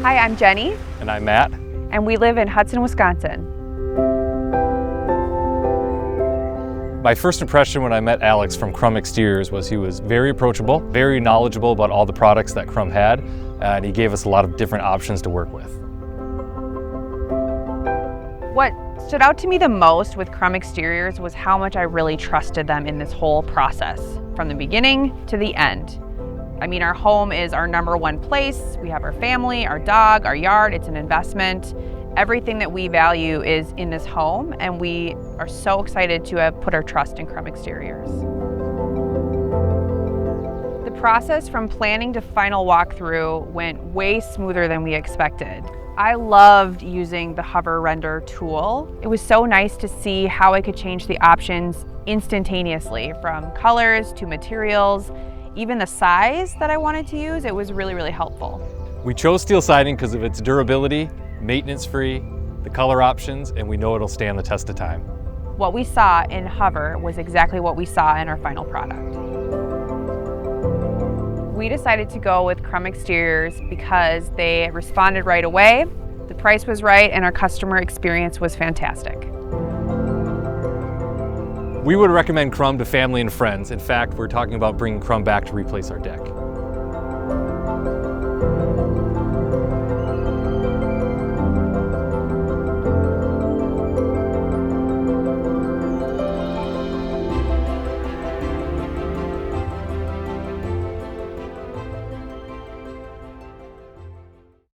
Hi, I'm Jenny. And I'm Matt. And we live in Hudson, Wisconsin. My first impression when I met Alex from Krumm Exteriors was he was very approachable, very knowledgeable about all the products that Krumm had, and he gave us a lot of different options to work with. What stood out to me the most with Krumm Exteriors was how much I really trusted them in this whole process, from the beginning to the end. I mean, our home is our #1 place. We have our family, our dog, our yard. It's an investment. Everything that we value is in this home, and we are so excited to have put our trust in Krumm Exteriors. The process from planning to final walkthrough went way smoother than we expected. I loved using the Hover Render tool. It was so nice to see how I could change the options instantaneously, from colors to materials, even the size that I wanted to use. It was really, really helpful. We chose steel siding because of its durability, maintenance-free, the color options, and we know it'll stand the test of time. What we saw in Hover was exactly what we saw in our final product. We decided to go with Krumm Exteriors because they responded right away, the price was right, and our customer experience was fantastic. We would recommend Krumm to family and friends. In fact, we're talking about bringing Krumm back to replace our deck.